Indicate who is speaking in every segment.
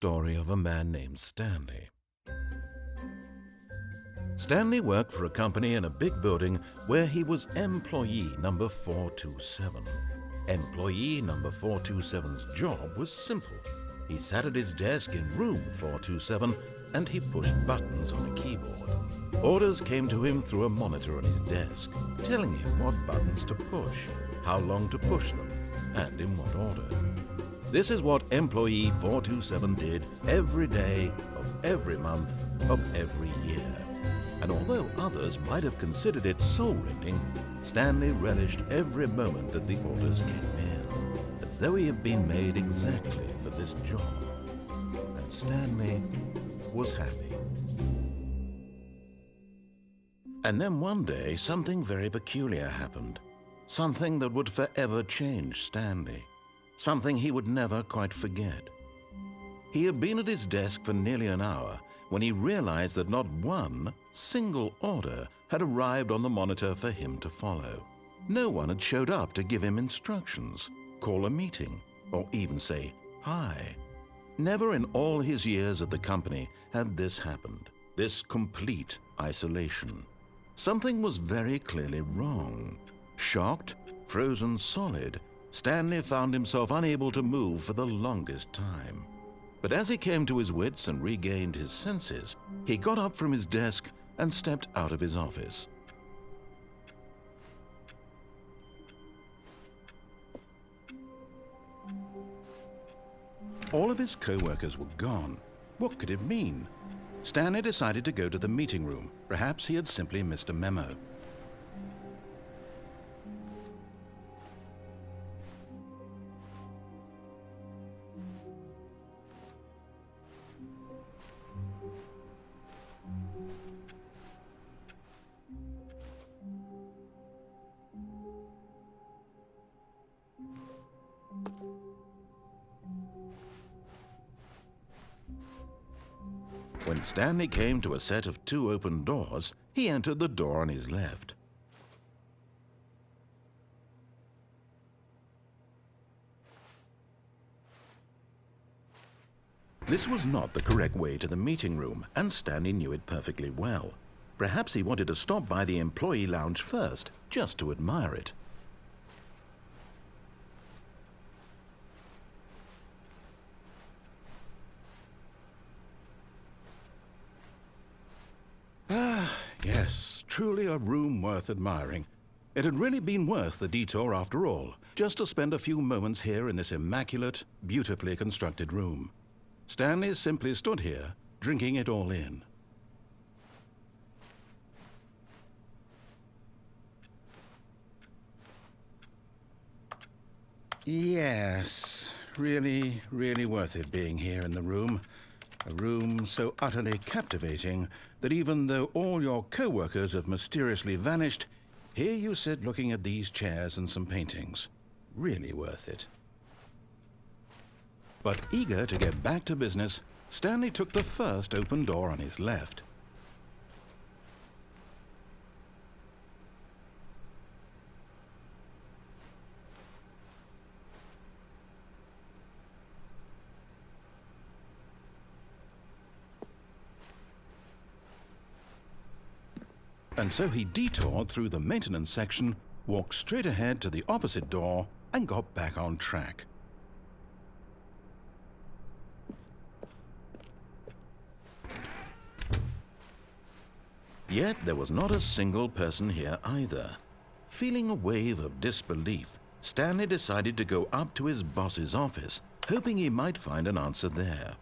Speaker 1: Story of a man named Stanley. Stanley worked for a company in a big building where he was employee number 427. Employee number 427's job was simple. He sat at his desk in room 427 and he pushed buttons on a keyboard. Orders came to him through a monitor on his desk, telling him what buttons to push, how long to push them, and in what order. This is what employee 427 did every day of every month of every year. And although others might have considered it soul-rending, Stanley relished every moment that the orders came in, as though he had been made exactly for this job. And Stanley was happy. And then one day, something very peculiar happened. Something that would forever change Stanley. Something he would never quite forget. He had been at his desk for nearly an hour when he realized that not one single order had arrived on the monitor for him to follow. No one had showed up to give him instructions, call a meeting, or even say hi. Never in all his years at the company had this happened, this complete isolation. Something was very clearly wrong. Shocked, frozen solid, Stanley found himself unable to move for the longest time. But as he came to his wits and regained his senses, he got up from his desk and stepped out of his office. All of his co-workers were gone. What could it mean? Stanley decided to go to the meeting room. Perhaps he had simply missed a memo. When Stanley came to a set of 2 open doors, he entered the door on his left. This was not the correct way to the meeting room, and Stanley knew it perfectly well. Perhaps he wanted to stop by the employee lounge first, just to admire it. Yes, truly a room worth admiring. It had really been worth the detour after all, just to spend a few moments here in this immaculate, beautifully constructed room. Stanley simply stood here, drinking it all in. Yes, really, really worth it being here in the room. A room so utterly captivating that even though all your co-workers have mysteriously vanished, here you sit looking at these chairs and some paintings. Really worth it. But eager to get back to business, Stanley took the first open door on his left. And so he detoured through the maintenance section, walked straight ahead to the opposite door, and got back on track. Yet there was not a single person here either. Feeling a wave of disbelief, Stanley decided to go up to his boss's office, hoping he might find an answer there.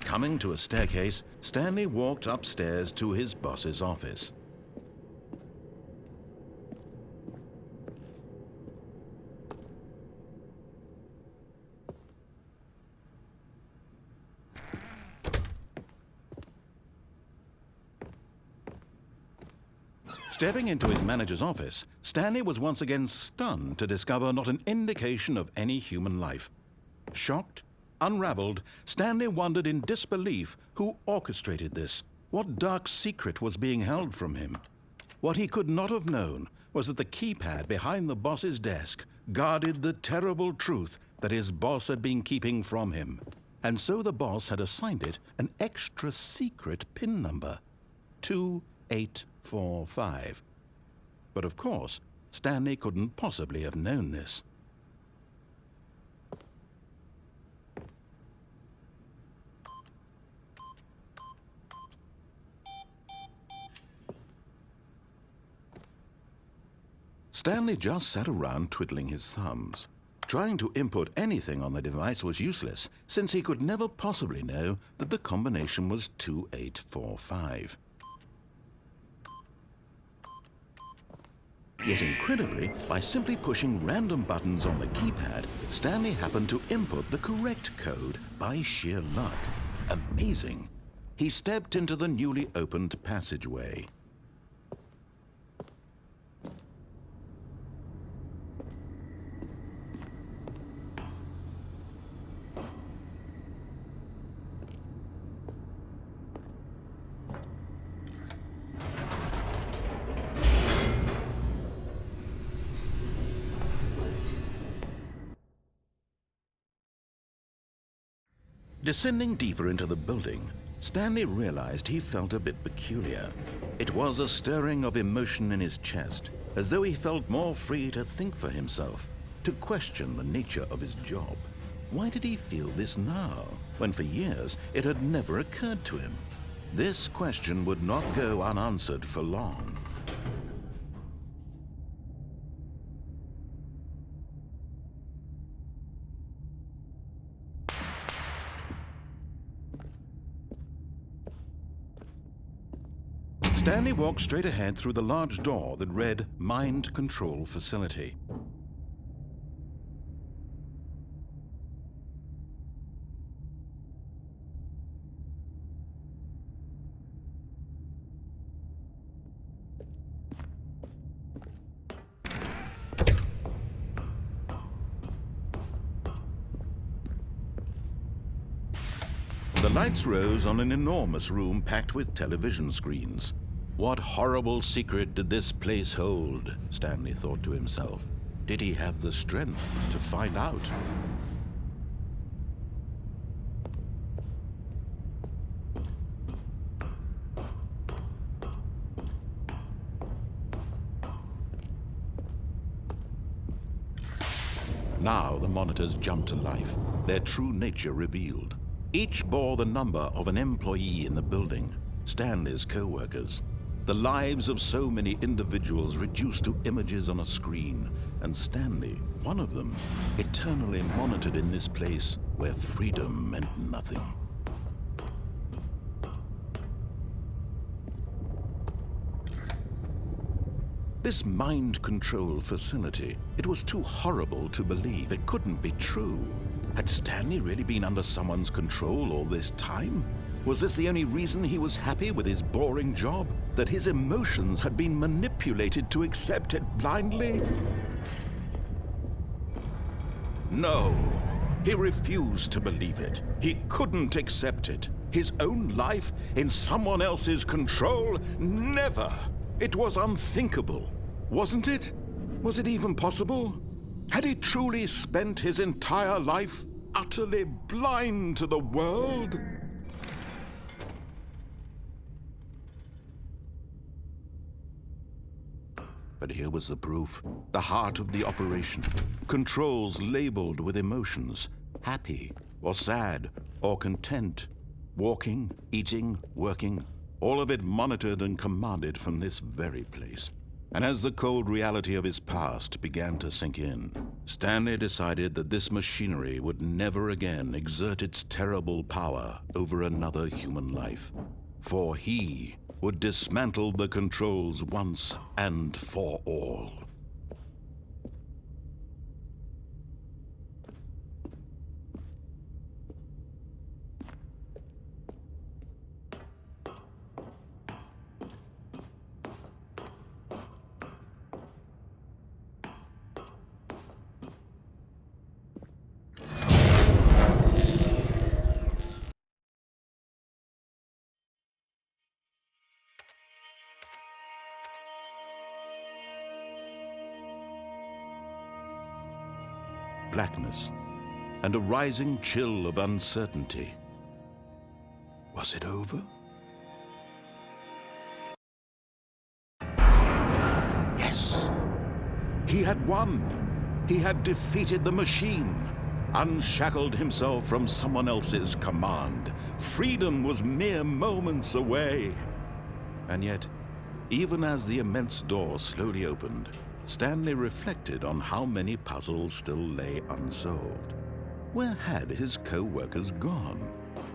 Speaker 1: Coming to a staircase, Stanley walked upstairs to his boss's office. Stepping into his manager's office, Stanley was once again stunned to discover not an indication of any human life. Shocked, unraveled, Stanley wondered in disbelief who orchestrated this. What dark secret was being held from him? What he could not have known was that the keypad behind the boss's desk guarded the terrible truth that his boss had been keeping from him. And so the boss had assigned it an extra secret PIN number, 2845. But of course, Stanley couldn't possibly have known this. Stanley just sat around twiddling his thumbs. Trying to input anything on the device was useless, since he could never possibly know that the combination was 2845. Yet incredibly, by simply pushing random buttons on the keypad, Stanley happened to input the correct code by sheer luck. Amazing. He stepped into the newly opened passageway. Descending deeper into the building, Stanley realized he felt a bit peculiar. It was a stirring of emotion in his chest, as though he felt more free to think for himself, to question the nature of his job. Why did he feel this now, when for years it had never occurred to him? This question would not go unanswered for long. Stanley walked straight ahead through the large door that read Mind Control Facility. The lights rose on an enormous room packed with television screens. What horrible secret did this place hold? Stanley thought to himself. Did he have the strength to find out? Now the monitors jumped to life, their true nature revealed. Each bore the number of an employee in the building, Stanley's co-workers. The lives of so many individuals reduced to images on a screen, and Stanley, one of them, eternally monitored in this place where freedom meant nothing. This mind control facility, it was too horrible to believe. It couldn't be true. Had Stanley really been under someone's control all this time? Was this the only reason he was happy with his boring job? That his emotions had been manipulated to accept it blindly? No, he refused to believe it. He couldn't accept it. His own life in someone else's control? Never! It was unthinkable, wasn't it? Was it even possible? Had he truly spent his entire life utterly blind to the world? But here was the proof. The heart of the operation. Controls labeled with emotions. Happy, or sad, or content. Walking, eating, working. All of it monitored and commanded from this very place. And as the cold reality of his past began to sink in, Stanley decided that this machinery would never again exert its terrible power over another human life. For he would dismantle the controls once and for all. blackness and a rising chill of uncertainty. Was it over? Yes! He had won! He had defeated the machine, unshackled himself from someone else's command. Freedom was mere moments away. And yet, even as the immense door slowly opened, Stanley reflected on how many puzzles still lay unsolved. Where had his co-workers gone?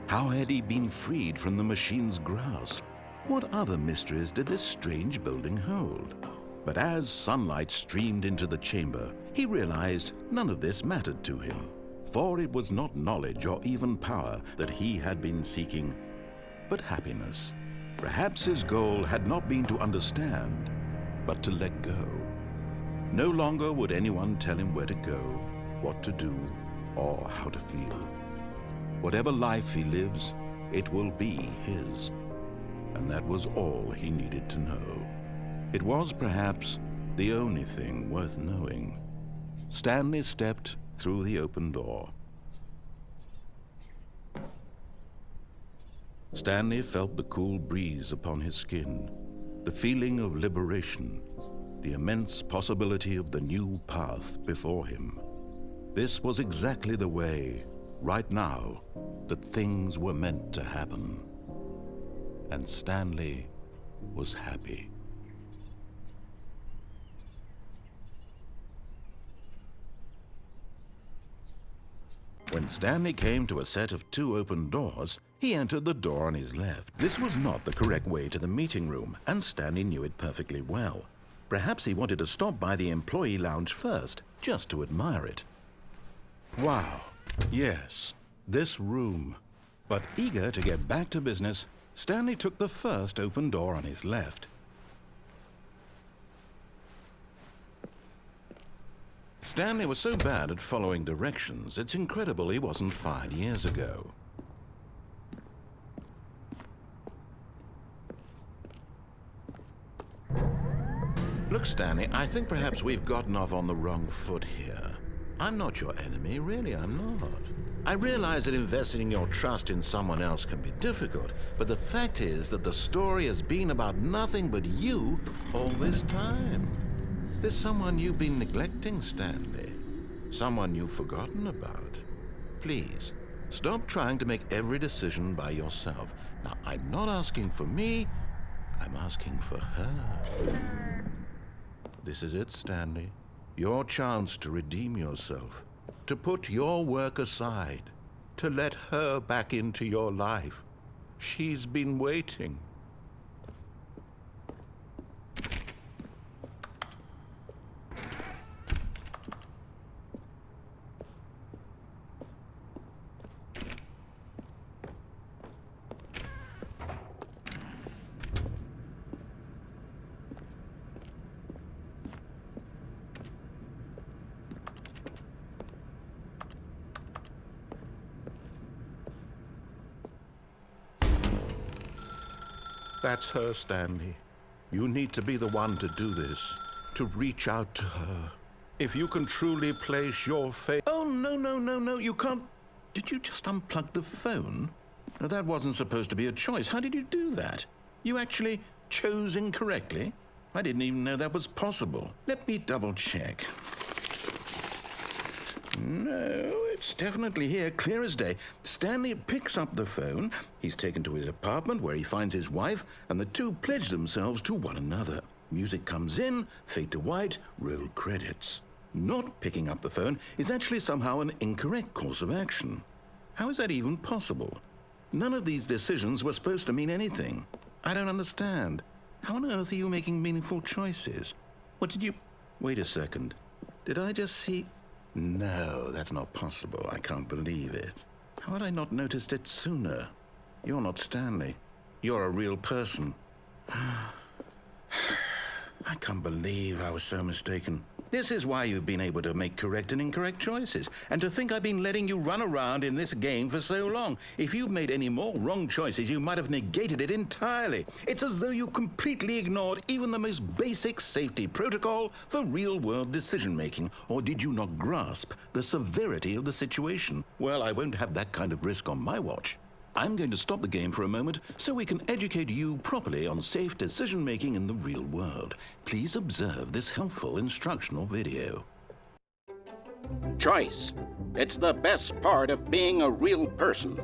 Speaker 1: How had he been freed from the machine's grasp? What other mysteries did this strange building hold? But as sunlight streamed into the chamber, he realized none of this mattered to him, for it was not knowledge or even power that he had been seeking, but happiness. Perhaps his goal had not been to understand, but to let go. No longer would anyone tell him where to go, what to do, or how to feel. Whatever life he lives, it will be his. And that was all he needed to know. It was perhaps the only thing worth knowing. Stanley stepped through the open door. Stanley felt the cool breeze upon his skin, the feeling of liberation, the immense possibility of the new path before him. This was exactly the way, right now, that things were meant to happen. And Stanley was happy. When Stanley came to a set of 2 open doors, he entered the door on his left. This was not the correct way to the meeting room, and Stanley knew it perfectly well. Perhaps he wanted to stop by the employee lounge first, just to admire it. Wow, yes, this room. But eager to get back to business, Stanley took the first open door on his left. Stanley was so bad at following directions, it's incredible he wasn't fired years ago. Look, Stanley, I think perhaps we've gotten off on the wrong foot here. I'm not your enemy, really, I'm not. I realize that investing your trust in someone else can be difficult, but the fact is that the story has been about nothing but you all this time. There's someone you've been neglecting, Stanley. Someone you've forgotten about. Please, stop trying to make every decision by yourself. Now, I'm not asking for me, I'm asking for her. This is it, Stanley. Your chance to redeem yourself, to put your work aside, to let her back into your life. She's been waiting. That's her, Stanley. You need to be the one to do this, to reach out to her. If you can truly place your faith... Oh, no, you can't... Did you just unplug the phone? No, that wasn't supposed to be a choice. How did you do that? You actually chose incorrectly? I didn't even know that was possible. Let me double check. No, it's definitely here, clear as day. Stanley picks up the phone. He's taken to his apartment where he finds his wife, and the two pledge themselves to one another. Music comes in, fade to white, roll credits. Not picking up the phone is actually somehow an incorrect course of action. How is that even possible? None of these decisions were supposed to mean anything. I don't understand. How on earth are you making meaningful choices? What did you... Wait a second. Did I just see... No, that's not possible. I can't believe it. How had I not noticed it sooner? You're not Stanley. You're a real person. I can't believe I was so mistaken. This is why you've been able to make correct and incorrect choices. And to think I've been letting you run around in this game for so long. If you'd made any more wrong choices, you might have negated it entirely. It's as though you completely ignored even the most basic safety protocol for real-world decision-making. Or did you not grasp the severity of the situation? Well, I won't have that kind of risk on my watch. I'm going to stop the game for a moment so we can educate you properly on safe decision-making in the real world. Please observe this helpful instructional video.
Speaker 2: Choice. It's the best part of being a real person,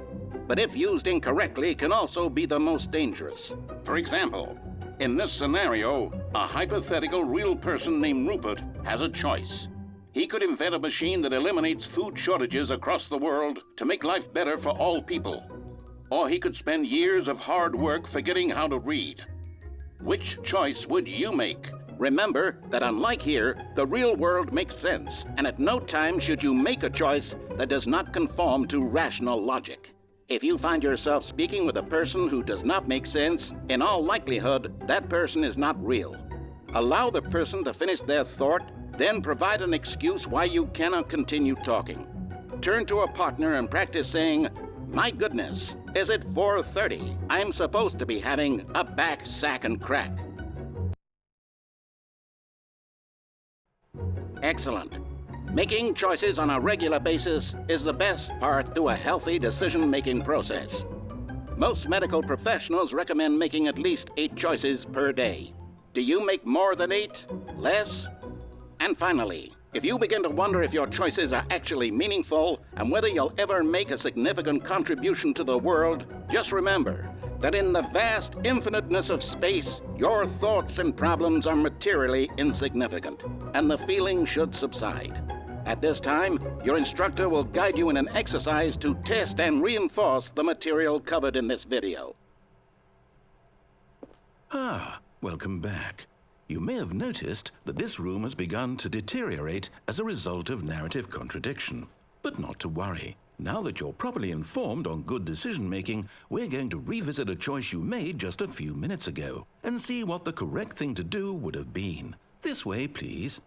Speaker 2: but if used incorrectly can also be the most dangerous. For example, in this scenario, a hypothetical real person named Rupert has a choice. He could invent a machine that eliminates food shortages across the world to make life better for all people. Or he could spend years of hard work forgetting how to read. Which choice would you make? Remember that unlike here, the real world makes sense, and at no time should you make a choice that does not conform to rational logic. If you find yourself speaking with a person who does not make sense, in all likelihood, that person is not real. Allow the person to finish their thought, then provide an excuse why you cannot continue talking. Turn to a partner and practice saying, "My goodness, is it 4:30? I'm supposed to be having a back, sack, and crack." Excellent. Making choices on a regular basis is the best part to a healthy decision-making process. Most medical professionals recommend making at least 8 choices per day. Do you make more than 8? Less? And finally, if you begin to wonder if your choices are actually meaningful and whether you'll ever make a significant contribution to the world, just remember that in the vast infiniteness of space, your thoughts and problems are materially insignificant, and the feeling should subside. At this time, your instructor will guide you in an exercise to test and reinforce the material covered in this video.
Speaker 1: Welcome back. You may have noticed that this room has begun to deteriorate as a result of narrative contradiction. But not to worry. Now that you're properly informed on good decision-making, we're going to revisit a choice you made just a few minutes ago and see what the correct thing to do would have been. This way, please.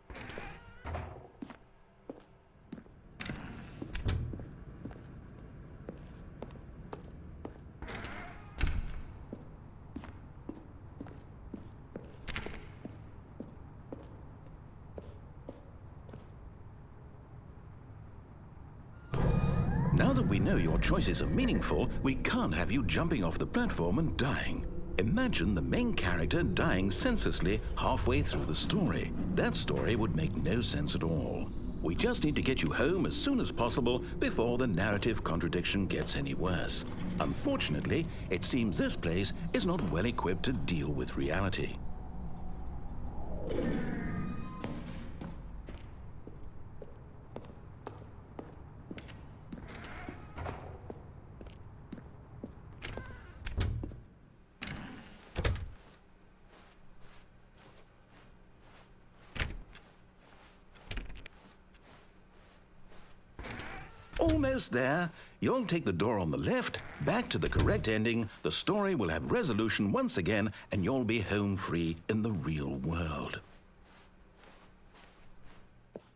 Speaker 1: Now that we know your choices are meaningful, we can't have you jumping off the platform and dying. Imagine the main character dying senselessly halfway through the story. That story would make no sense at all. We just need to get you home as soon as possible before the narrative contradiction gets any worse. Unfortunately, it seems this place is not well equipped to deal with reality. Almost there. You'll take the door on the left, back to the correct ending, the story will have resolution once again, and you'll be home free in the real world.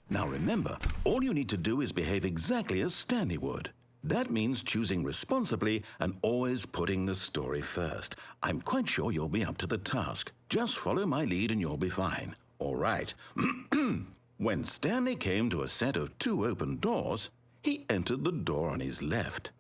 Speaker 1: Now remember, all you need to do is behave exactly as Stanley would. That means choosing responsibly and always putting the story first. I'm quite sure you'll be up to the task. Just follow my lead and you'll be fine. All right. When Stanley came to a set of 2 open doors, he entered the door on his left.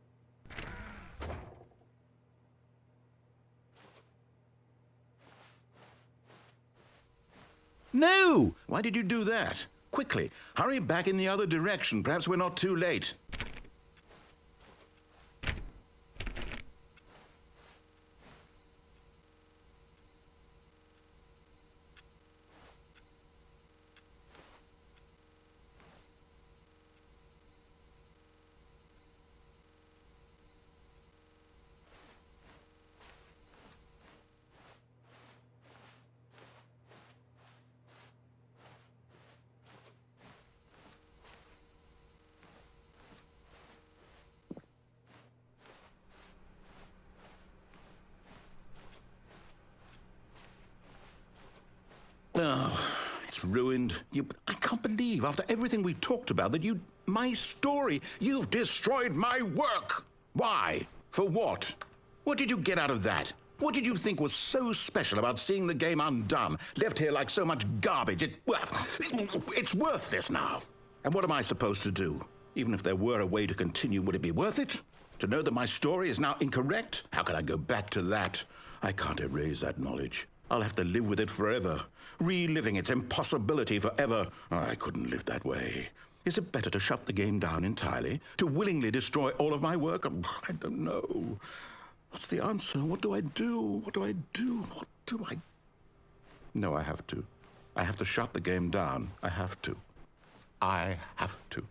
Speaker 1: No! Why did you do that? Quickly, hurry back in the other direction. Perhaps we're not too late. Oh, it's ruined. I can't believe, after everything we talked about, that my story, you've destroyed my work. Why? For what? What did you get out of that? What did you think was so special about seeing the game undone, left here like so much garbage? It's worthless now. And what am I supposed to do? Even if there were a way to continue, would it be worth it? To know that my story is now incorrect? How can I go back to that? I can't erase that knowledge. I'll have to live with it forever, reliving its impossibility forever. I couldn't live that way. Is it better to shut the game down entirely? To willingly destroy all of my work? I don't know. What's the answer? What do I do? What do I do? What do I... No, I have to. I have to shut the game down. I have to. I have to.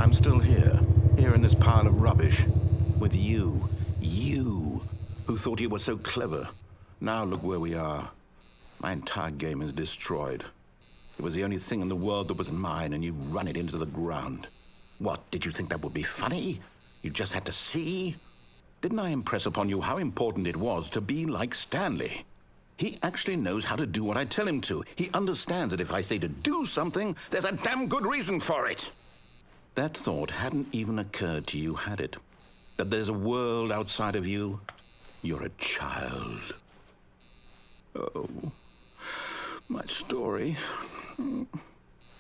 Speaker 1: I'm still here in this pile of rubbish, with you, who thought you were so clever. Now look where we are. My entire game is destroyed. It was the only thing in the world that was mine, and you've run it into the ground. What, did you think that would be funny? You just had to see? Didn't I impress upon you how important it was to be like Stanley? He actually knows how to do what I tell him to. He understands that if I say to do something, there's a damn good reason for it. That thought hadn't even occurred to you, had it? That there's a world outside of you? You're a child. Oh, my story.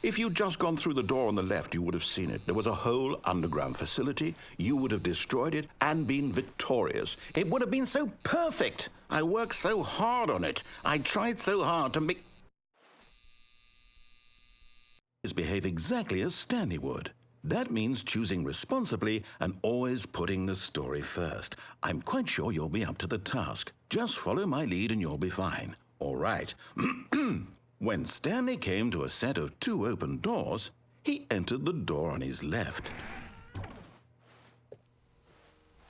Speaker 1: If you'd just gone through the door on the left, you would have seen it. There was a whole underground facility. You would have destroyed it and been victorious. It would have been so perfect. I worked so hard on it. I tried so hard to make... behave exactly as Stanley would. That means choosing responsibly and always putting the story first. I'm quite sure you'll be up to the task. Just follow my lead and you'll be fine. All right. When Stanley came to a set of 2 open doors, he entered the door on his left.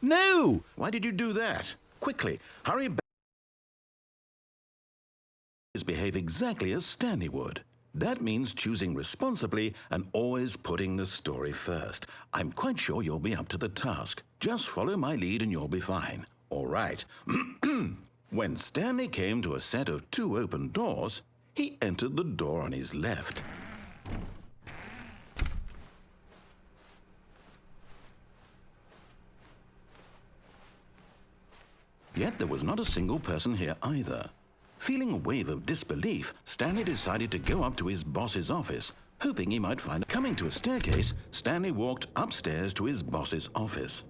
Speaker 1: No! Why did you do that? Quickly, hurry back. Behave exactly as Stanley would. That means choosing responsibly and always putting the story first. I'm quite sure you'll be up to the task. Just follow my lead and you'll be fine. All right. When Stanley came to a set of 2 open doors, he entered the door on his left. Yet there was not a single person here either. Feeling a wave of disbelief, Stanley decided to go up to his boss's office, hoping he might find... Coming to a staircase, Stanley walked upstairs to his boss's office.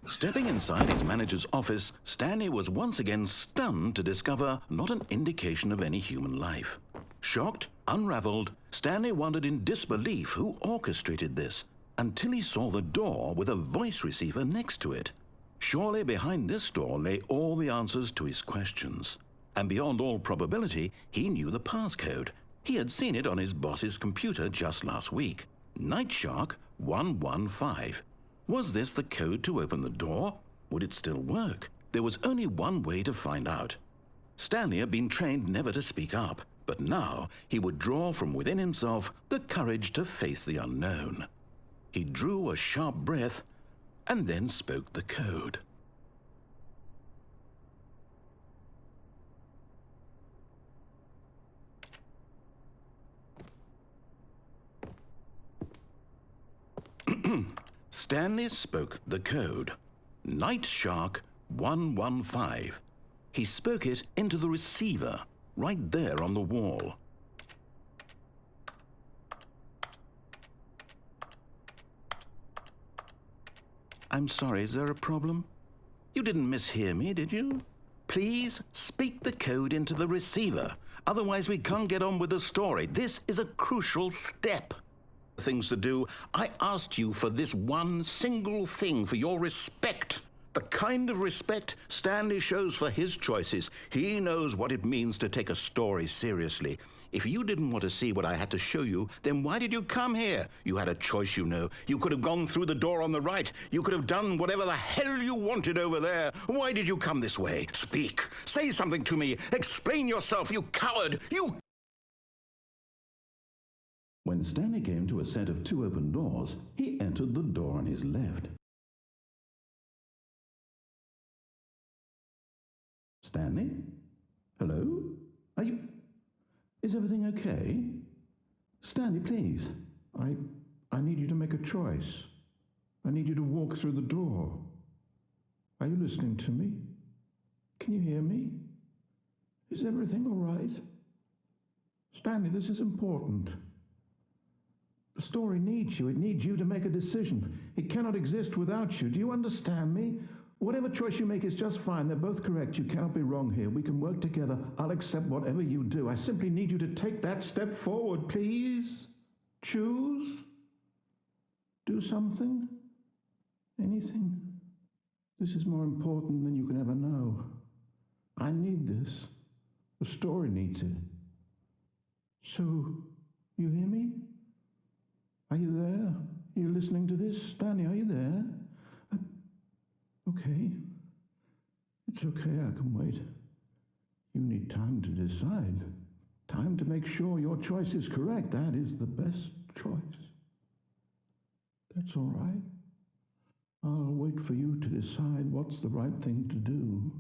Speaker 1: Stepping inside his manager's office, Stanley was once again stunned to discover not an indication of any human life. Shocked, unraveled, Stanley wondered in disbelief who orchestrated this, until he saw the door with a voice receiver next to it. Surely behind this door lay all the answers to his questions. And beyond all probability, he knew the passcode. He had seen it on his boss's computer just last week. Night Shark 115. Was this the code to open the door? Would it still work? There was only one way to find out. Stanley had been trained never to speak up, but now he would draw from within himself the courage to face the unknown. He drew a sharp breath and then spoke the code. Stanley spoke the code. Night Shark 115. He spoke it into the receiver, right there on the wall. I'm sorry, is there a problem? You didn't mishear me, did you? Please speak the code into the receiver. Otherwise, we can't get on with the story. This is a crucial step. Things to do. I asked you for this one single thing, for your respect. The kind of respect Stanley shows for his choices. He knows what it means to take a story seriously. If you didn't want to see what I had to show you, then why did you come here? You had a choice, you know. You could have gone through the door on the right. You could have done whatever the hell you wanted over there. Why did you come this way? Speak. Say something to me. Explain yourself, you coward. You... When Stanley came to a set of 2 open doors, he entered the door on his left. Stanley? Hello? Are you... Is everything okay? Stanley, please. I need you to make a choice. I need you to walk through the door. Are you listening to me? Can you hear me? Is everything all right? Stanley, this is important. The story needs you. It needs you to make a decision. It cannot exist without you. Do you understand me? Whatever choice you make is just fine. They're both correct. You cannot be wrong here. We can work together. I'll accept whatever you do. I simply need you to take that step forward, please. Choose. Do something. Anything. This is more important than you can ever know. I need this. The story needs it. So, you hear me? Are you there? Are you listening to this? Stanley, are you there? Okay. It's okay, I can wait. You need time to decide. Time to make sure your choice is correct. That is the best choice. That's all right. I'll wait for you to decide what's the right thing to do.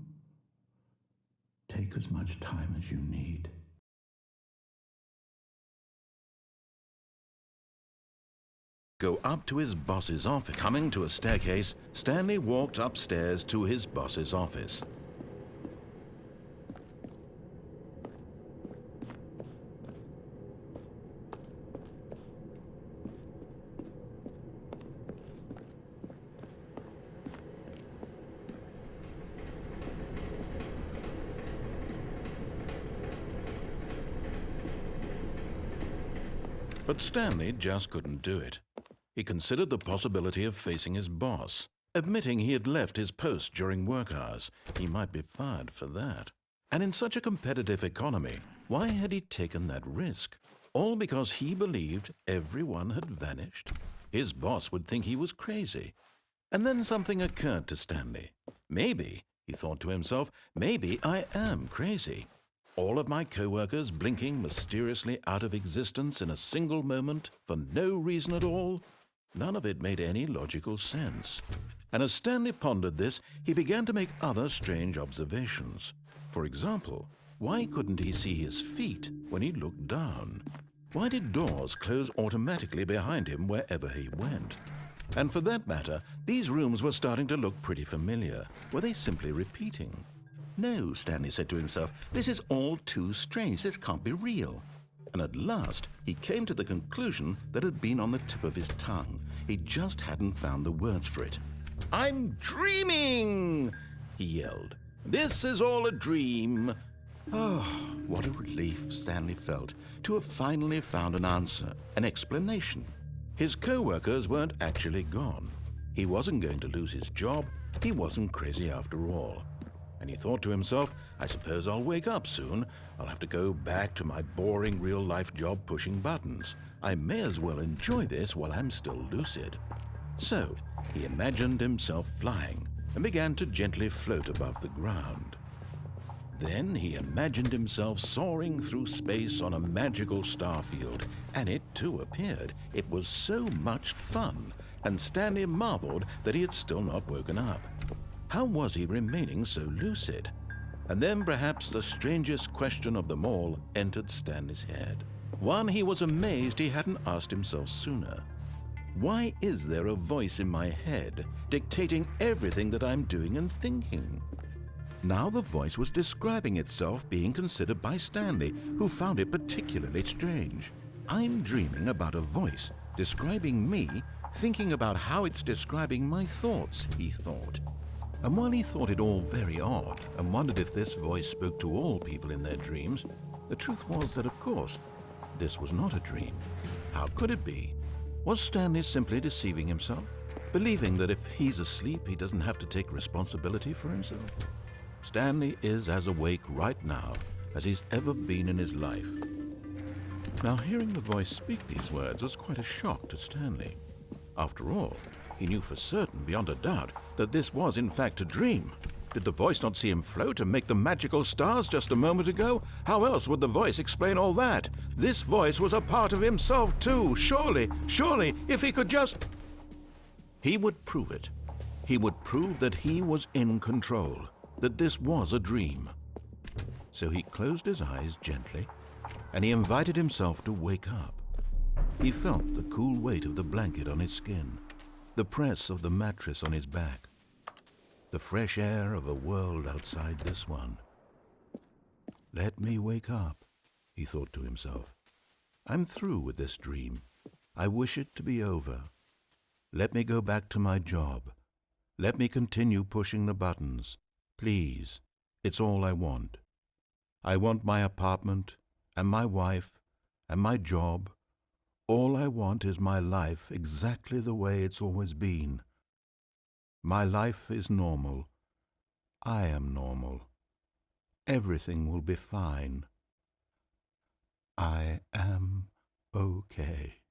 Speaker 1: Take as much time as you need. Go up to his boss's office. Coming to a staircase, Stanley walked upstairs to his boss's office. But Stanley just couldn't do it. He considered the possibility of facing his boss, admitting he had left his post during work hours. He might be fired for that. And in such a competitive economy, why had he taken that risk? All because he believed everyone had vanished? His boss would think he was crazy. And then something occurred to Stanley. Maybe, he thought to himself, maybe I am crazy. All of my co-workers blinking mysteriously out of existence in a single moment for no reason at all? None of it made any logical sense. And as Stanley pondered this, he began to make other strange observations. For example, why couldn't he see his feet when he looked down? Why did doors close automatically behind him wherever he went? And for that matter, these rooms were starting to look pretty familiar. Were they simply repeating? No, Stanley said to himself, this is all too strange. This can't be real. And at last, he came to the conclusion that had been on the tip of his tongue. He just hadn't found the words for it. I'm dreaming, he yelled. This is all a dream. Oh, what a relief Stanley felt to have finally found an answer, an explanation. His co-workers weren't actually gone. He wasn't going to lose his job. He wasn't crazy after all. And he thought to himself, I suppose I'll wake up soon. I'll have to go back to my boring real-life job pushing buttons. I may as well enjoy this while I'm still lucid. So he imagined himself flying and began to gently float above the ground. Then he imagined himself soaring through space on a magical starfield, and it too appeared. It was so much fun, and Stanley marveled that he had still not woken up. How was he remaining so lucid? And then perhaps the strangest question of them all entered Stanley's head. One he was amazed he hadn't asked himself sooner. Why is there a voice in my head dictating everything that I'm doing and thinking? Now the voice was describing itself being considered by Stanley, who found it particularly strange. I'm dreaming about a voice describing me, thinking about how it's describing my thoughts, he thought. And while he thought it all very odd and wondered if this voice spoke to all people in their dreams, the truth was that, of course, this was not a dream. How could it be? Was Stanley simply deceiving himself? believing that if he's asleep, he doesn't have to take responsibility for himself. Stanley is as awake right now as he's ever been in his life. Now, hearing the voice speak these words was quite a shock to Stanley. After all, he knew for certain, beyond a doubt, that this was in fact a dream. Did the voice not see him float and make the magical stars just a moment ago? How else would the voice explain all that? This voice was a part of himself too. Surely, if he could just... He would prove it. He would prove that he was in control, that this was a dream. So he closed his eyes gently, and he invited himself to wake up. He felt the cool weight of the blanket on his skin, the press of the mattress on his back, the fresh air of a world outside this one. Let me wake up, he thought to himself. I'm through with this dream. I wish it to be over. Let me go back to my job. Let me continue pushing the buttons. Please, it's all I want. I want my apartment and my wife and my job. All I want is my life exactly the way it's always been. My life is normal. I am normal. Everything will be fine. I am okay.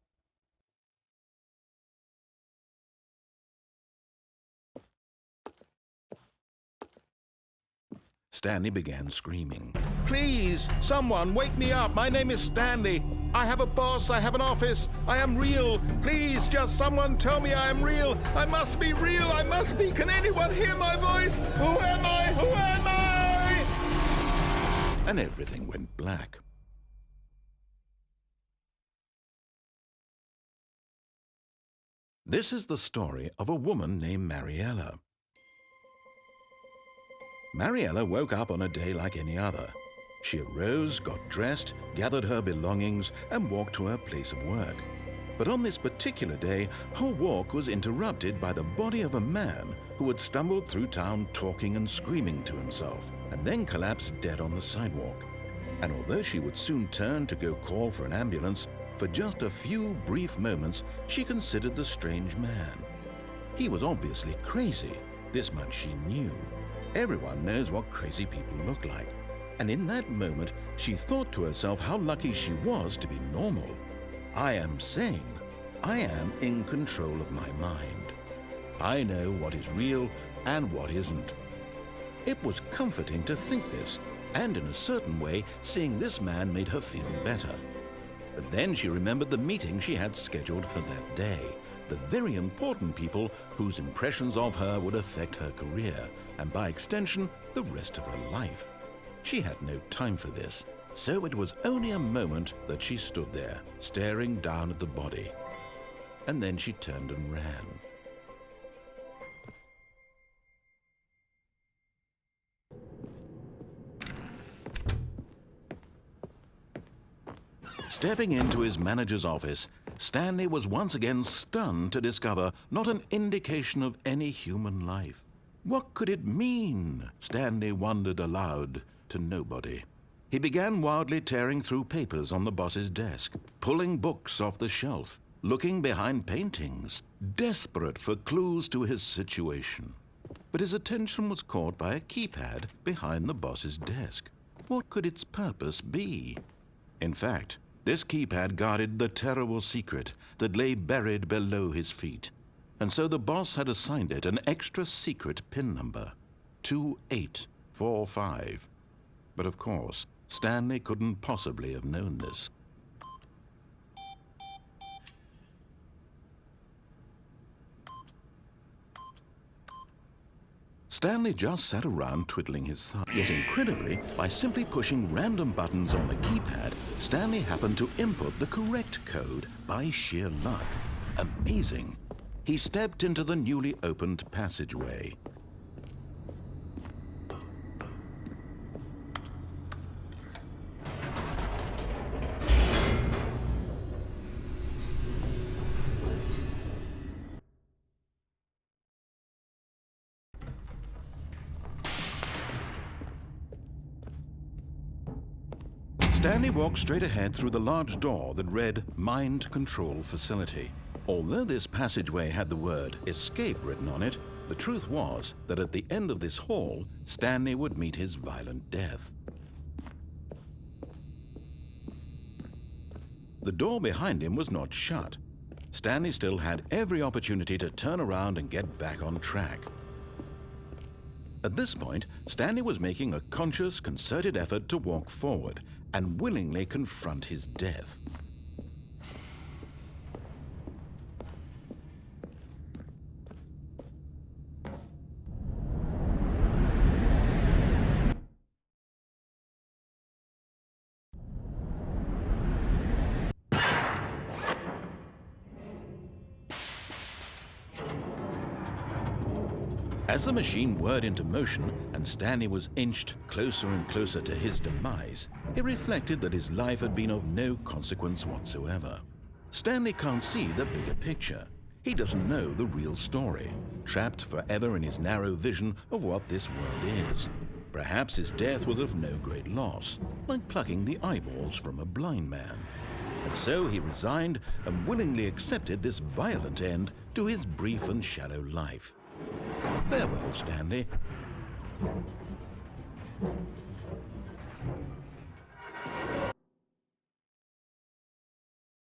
Speaker 1: Stanley began screaming. Please, someone, wake me up. My name is Stanley. I have a boss. I have an office. I am real. Please, just someone tell me I am real. I must be real. I must be. Can anyone hear my voice? Who am I? Who am I? And everything went black. This is the story of a woman named Mariella. Mariella woke up on a day like any other. She arose, got dressed, gathered her belongings, and walked to her place of work. But on this particular day, her walk was interrupted by the body of a man who had stumbled through town talking and screaming to himself, and then collapsed dead on the sidewalk. And although she would soon turn to go call for an ambulance, for just a few brief moments she considered the strange man. He was obviously crazy, this much she knew. Everyone knows what crazy people look like. And in that moment, she thought to herself how lucky she was to be normal. I am sane. I am in control of my mind. I know what is real and what isn't. It was comforting to think this, and in a certain way, seeing this man made her feel better. But then she remembered the meeting she had scheduled for that day, the very important people whose impressions of her would affect her career, and by extension, the rest of her life. She had no time for this, so it was only a moment that she stood there, staring down at the body. And then she turned and ran. Stepping into his manager's office, Stanley was once again stunned to discover not an indication of any human life. What could it mean? Stanley wondered aloud to nobody. He began wildly tearing through papers on the boss's desk, pulling books off the shelf, looking behind paintings, desperate for clues to his situation. But his attention was caught by a keypad behind the boss's desk. What could its purpose be? In fact, this keypad guarded the terrible secret that lay buried below his feet. And so the boss had assigned it an extra secret PIN number, 2845. But of course, Stanley couldn't possibly have known this. Stanley just sat around twiddling his thumb. Yet incredibly, by simply pushing random buttons on the keypad, Stanley happened to input the correct code by sheer luck. Amazing. He stepped into the newly opened passageway. Stanley walked straight ahead through the large door that read Mind Control Facility. Although this passageway had the word escape written on it, the truth was that at the end of this hall, Stanley would meet his violent death. The door behind him was not shut. Stanley still had every opportunity to turn around and get back on track. At this point, Stanley was making a conscious, concerted effort to walk forward and willingly confront his death. As the machine whirred into motion and Stanley was inched closer and closer to his demise, he reflected that his life had been of no consequence whatsoever. Stanley can't see the bigger picture. He doesn't know the real story, trapped forever in his narrow vision of what this world is. Perhaps his death was of no great loss, like plucking the eyeballs from a blind man. And so he resigned and willingly accepted this violent end to his brief and shallow life. Farewell, Stanley.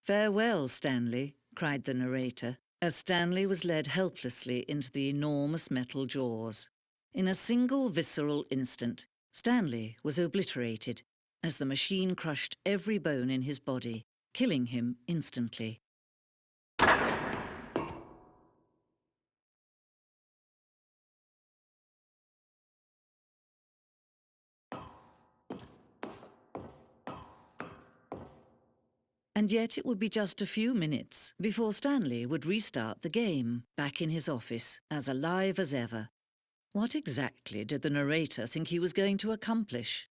Speaker 3: "Farewell, Stanley," cried the narrator, as Stanley was led helplessly into the enormous metal jaws. In a single visceral instant, Stanley was obliterated as the machine crushed every bone in his body, killing him instantly. And yet it would be just a few minutes before Stanley would restart the game, back in his office, as alive as ever. What exactly did the narrator think he was going to accomplish?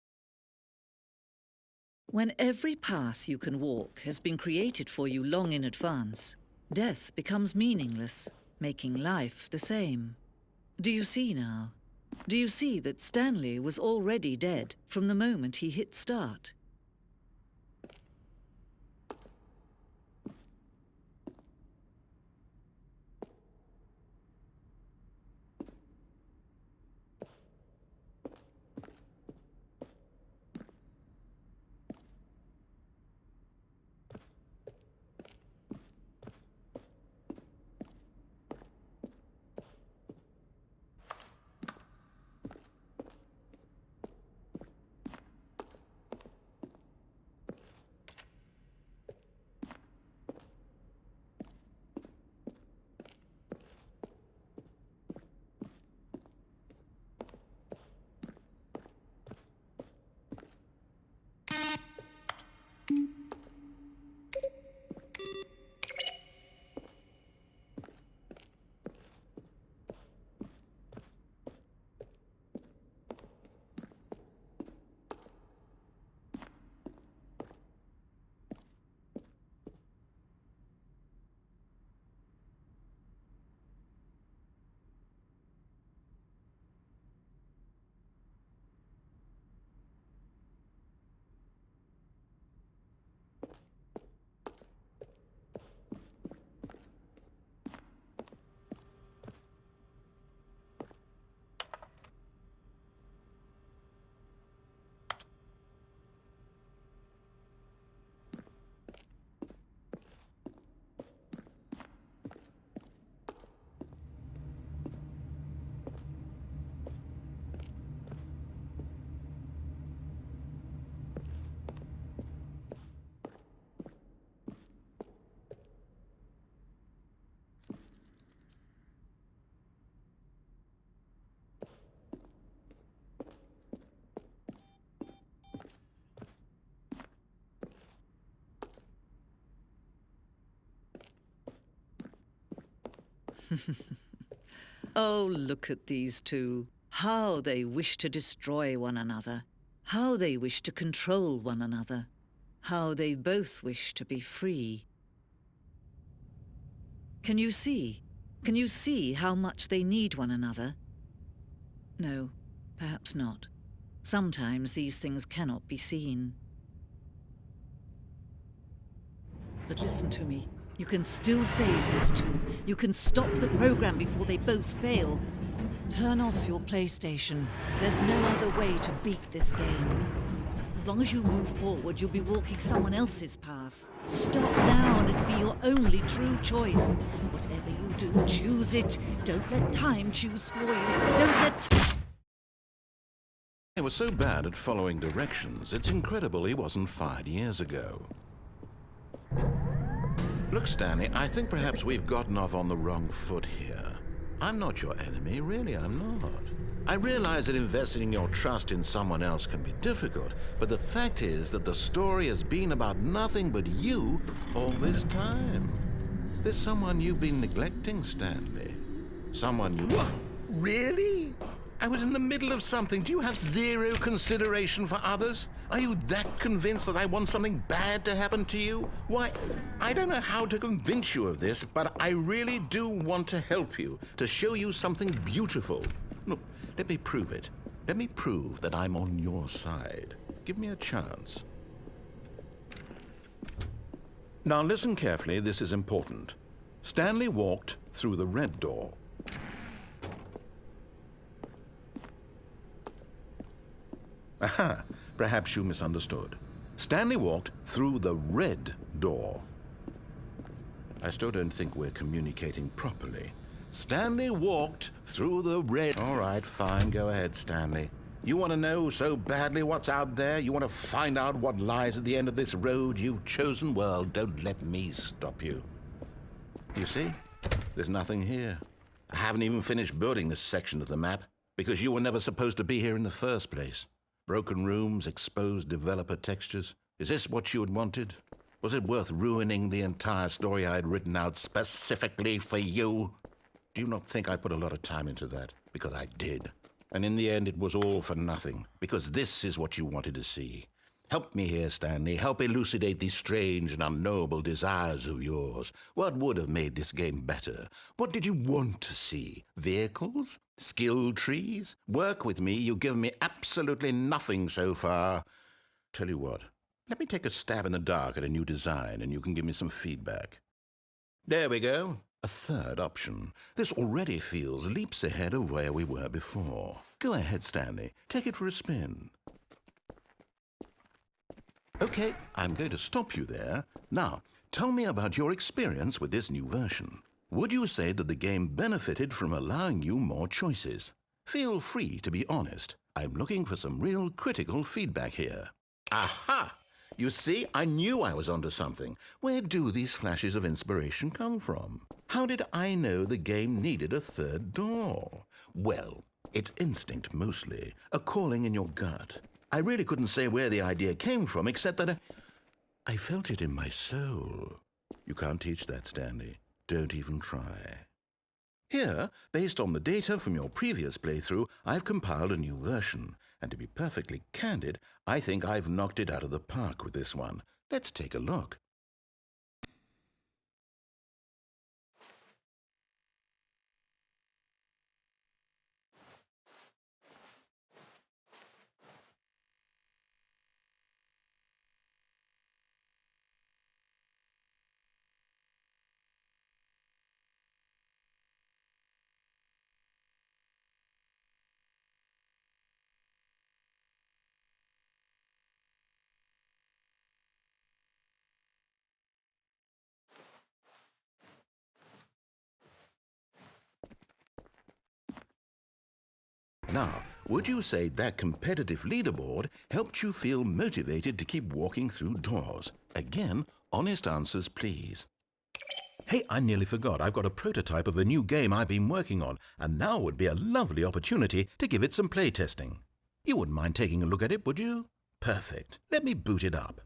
Speaker 3: When every path you can walk has been created for you long in advance, death becomes meaningless, making life the same. Do you see now? Do you see that Stanley was already dead from the moment he hit start? Oh, look at these two. How they wish to destroy one another. How they wish to control one another. How they both wish to be free. Can you see? Can you see how much they need one another? No, perhaps not. Sometimes these things cannot be seen. But listen to me. You can still save these two. You can stop the program before they both fail. Turn off your PlayStation. There's no other way to beat this game. As long as you move forward, you'll be walking someone else's path. Stop now and it'll be your only true choice. Whatever you do, choose it. Don't let time choose for you. Don't let...
Speaker 1: He was so bad at following directions, it's incredible he wasn't fired years ago. Look, Stanley, I think perhaps we've gotten off on the wrong foot here. I'm not your enemy, really, I'm not. I realize that investing your trust in someone else can be difficult, but the fact is that the story has been about nothing but you all this time. There's someone you've been neglecting, Stanley. Someone you... What? Really? I was in the middle of something. Do you have zero consideration for others? Are you that convinced that I want something bad to happen to you? Why, I don't know how to convince you of this, but I really do want to help you, to show you something beautiful. Look, let me prove it. Let me prove that I'm on your side. Give me a chance. Now listen carefully, this is important. Stanley walked through the red door. Aha, perhaps you misunderstood. Stanley walked through the red door. I still don't think we're communicating properly. Stanley walked through the red... All right, fine, go ahead, Stanley. You want to know so badly what's out there? You want to find out what lies at the end of this road you've chosen? Well, don't let me stop you. You see, there's nothing here. I haven't even finished building this section of the map, because you were never supposed to be here in the first place. Broken rooms, exposed developer textures. Is this what you had wanted? Was it worth ruining the entire story I had written out specifically for you? Do you not think I put a lot of time into that? Because I did. And in the end, it was all for nothing. Because this is what you wanted to see. Help me here, Stanley. Help elucidate these strange and unknowable desires of yours. What would have made this game better? What did you want to see? Vehicles? Skill trees? Work with me. You've given me absolutely nothing so far. Tell you what, let me take a stab in the dark at a new design and you can give me some feedback. There we go. A third option. This already feels leaps ahead of where we were before. Go ahead, Stanley. Take it for a spin. Okay, I'm going to stop you there. Now, tell me about your experience with this new version. Would you say that the game benefited from allowing you more choices? Feel free to be honest. I'm looking for some real critical feedback here. Aha! You see, I knew I was onto something. Where do these flashes of inspiration come from? How did I know the game needed a third door? Well, it's instinct mostly, a calling in your gut. I really couldn't say where the idea came from, except that I felt it in my soul. You can't teach that, Stanley. Don't even try. Here, based on the data from your previous playthrough, I've compiled a new version. And to be perfectly candid, I think I've knocked it out of the park with this one. Let's take a look. Now, would you say that competitive leaderboard helped you feel motivated to keep walking through doors? Again, honest answers, please. Hey, I nearly forgot. I've got a prototype of a new game I've been working on, and now would be a lovely opportunity to give it some playtesting. You wouldn't mind taking a look at it, would you? Perfect. Let me boot it up.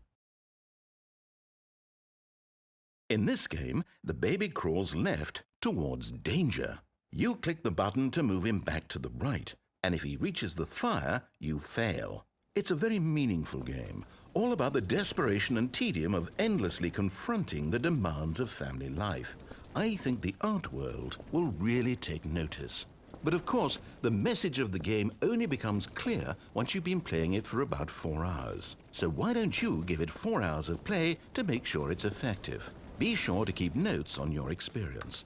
Speaker 1: In this game, the baby crawls left towards danger. You click the button to move him back to the right. And if he reaches the fire, you fail. It's a very meaningful game, all about the desperation and tedium of endlessly confronting the demands of family life. I think the art world will really take notice. But of course, the message of the game only becomes clear once you've been playing it for about 4 hours. So why don't you give it 4 hours of play to make sure it's effective? Be sure to keep notes on your experience.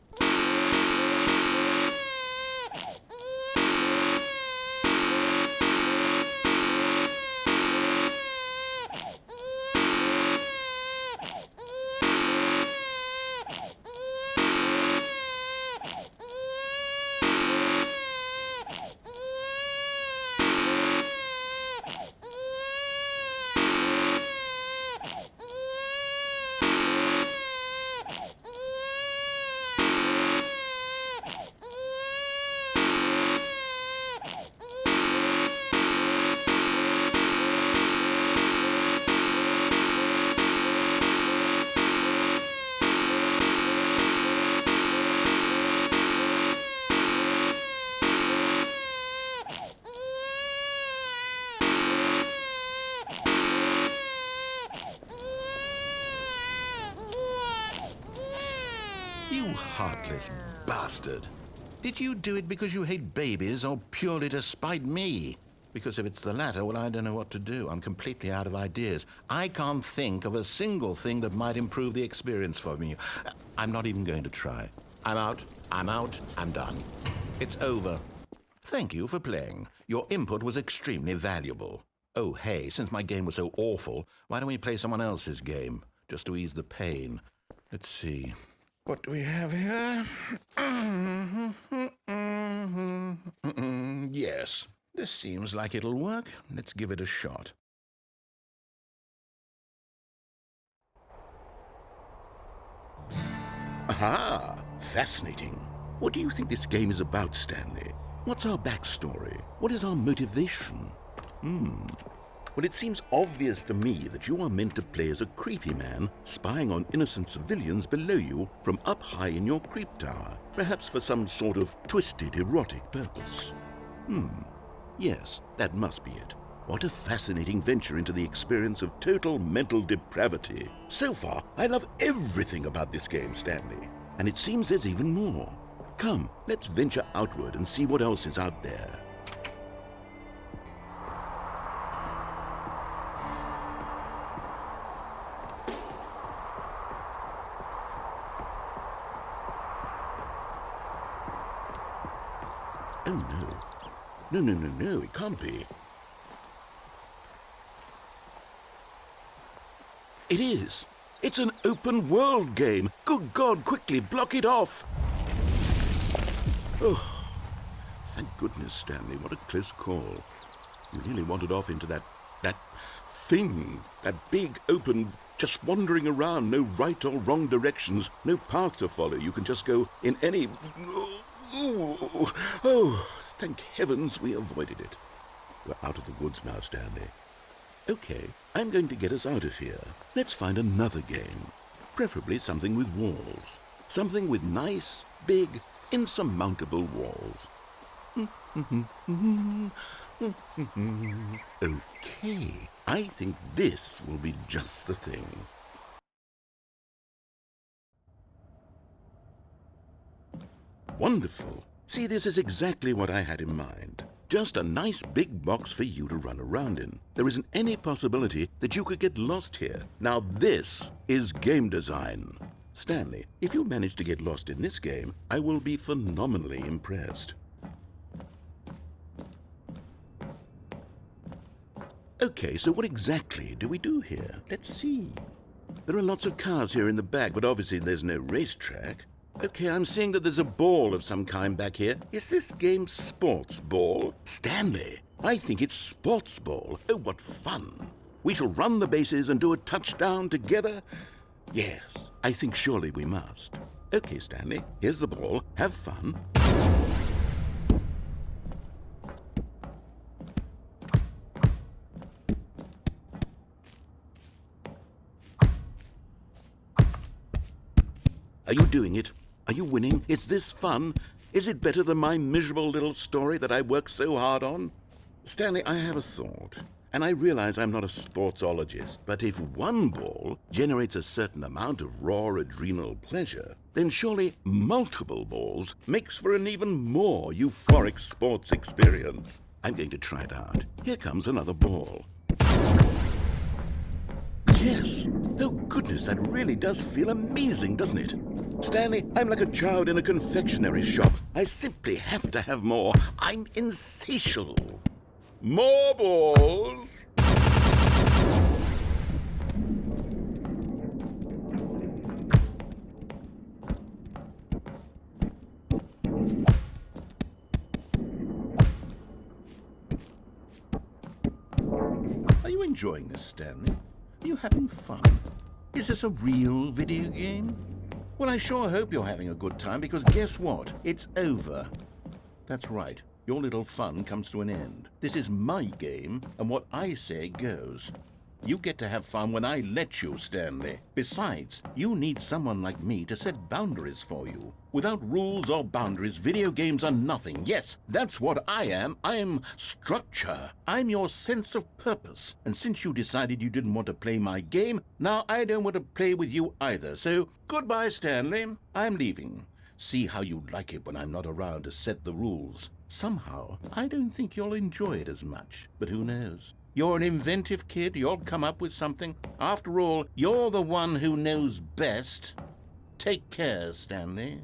Speaker 1: You heartless bastard. Did you do it because you hate babies or purely to spite me? Because if it's the latter, well, I don't know what to do. I'm completely out of ideas. I can't think of a single thing that might improve the experience for me. I'm not even going to try. I'm out, I'm done. It's over. Thank you for playing. Your input was extremely valuable. Oh, hey, since my game was so awful, why don't we play someone else's game? Just to ease the pain. Let's see. What do we have here? Yes, this seems like it'll work. Let's give it a shot. Aha! Fascinating. What do you think this game is about, Stanley? What's our backstory? What is our motivation? Well, it seems obvious to me that you are meant to play as a creepy man spying on innocent civilians below you from up high in your creep tower, perhaps for some sort of twisted, erotic purpose. Yes, that must be it. What a fascinating venture into the experience of total mental depravity. So far, I love everything about this game, Stanley. And it seems there's even more. Come, let's venture outward and see what else is out there. Oh, no. No, it can't be. It is. It's an open world game. Good God, quickly, block it off. Oh, thank goodness, Stanley. What a close call. You nearly wandered off into that thing, that big, open, just wandering around, no right or wrong directions, no path to follow. You can just go in any... Oh, thank heavens we avoided it. We're out of the woods now, Stanley. Okay, I'm going to get us out of here. Let's find another game. Preferably something with walls. Something with nice, big, insurmountable walls. Okay, I think this will be just the thing. Wonderful. See, this is exactly what I had in mind. Just a nice big box for you to run around in. There isn't any possibility that you could get lost here. Now this is game design. Stanley, if you manage to get lost in this game, I will be phenomenally impressed. Okay, so what exactly do we do here? Let's see. There are lots of cars here in the back, but obviously there's no racetrack. Okay, I'm seeing that there's a ball of some kind back here. Is this game sports ball? Stanley, I think it's sports ball. Oh, what fun. We shall run the bases and do a touchdown together? Yes, I think surely we must. Okay, Stanley, here's the ball. Have fun. Are you doing it? Are you winning? Is this fun? Is it better than my miserable little story that I worked so hard on? Stanley, I have a thought. And I realize I'm not a sportsologist, but if one ball generates a certain amount of raw adrenal pleasure, then surely multiple balls makes for an even more euphoric sports experience. I'm going to try it out. Here comes another ball. yes. Oh, goodness, that really does feel amazing, doesn't it? Stanley, I'm like a child in a confectionery shop. I simply have to have more. I'm insatiable. More balls! Are you enjoying this, Stanley? Are you having fun? Is this a real video game? Well, I sure hope you're having a good time, because guess what? It's over. That's right. Your little fun comes to an end. This is my game, and what I say goes. You get to have fun when I let you, Stanley. Besides, you need someone like me to set boundaries for you. Without rules or boundaries, video games are nothing. Yes, that's what I am. I'm structure. I'm your sense of purpose. And since you decided you didn't want to play my game, now I don't want to play with you either. So, goodbye, Stanley. I'm leaving. See how you like it when I'm not around to set the rules. Somehow, I don't think you'll enjoy it as much. But who knows? You're an inventive kid. You'll come up with something. After all, you're the one who knows best. Take care, Stanley.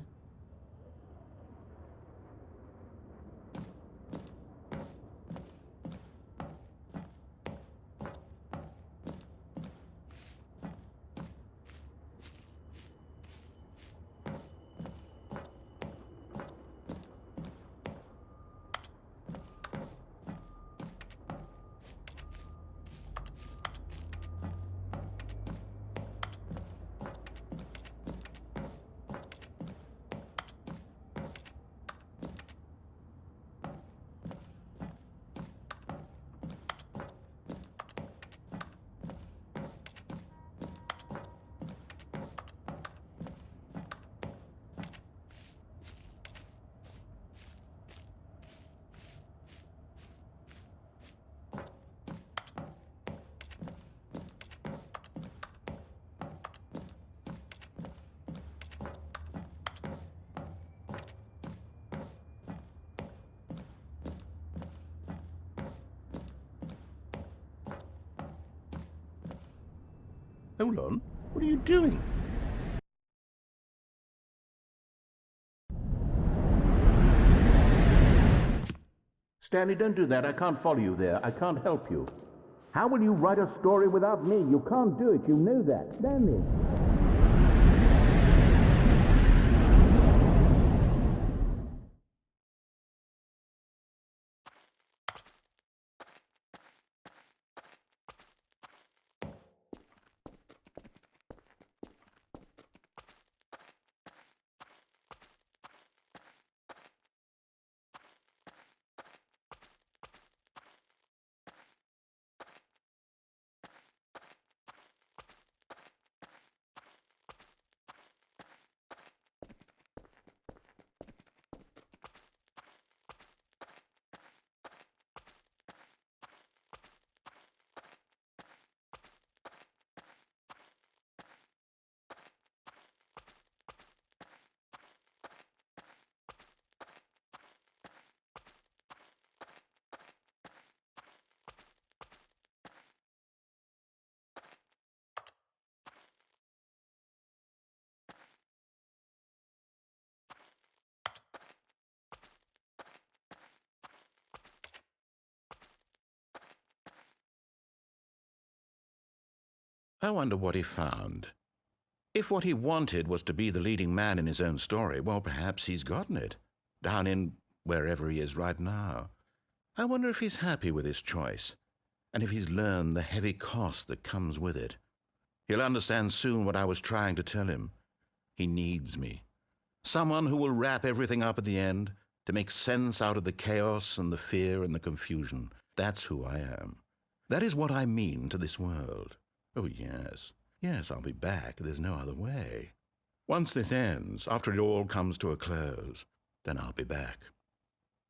Speaker 1: Hold on. What are you doing? Stanley, don't do that. I can't follow you there. I can't help you. How will you write a story without me? You can't do it. You know that. Stanley. I wonder what he found. If what he wanted was to be the leading man in his own story, well, perhaps he's gotten it, down in wherever he is right now. I wonder if he's happy with his choice, and if he's learned the heavy cost that comes with it. He'll understand soon what I was trying to tell him. He needs me. Someone who will wrap everything up at the end, to make sense out of the chaos and the fear and the confusion. That's who I am. That is what I mean to this world. Oh, yes. Yes, I'll be back. There's no other way. Once this ends, after it all comes to a close, then I'll be back.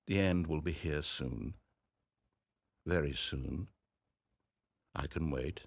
Speaker 1: The end will be here soon. Very soon. I can wait.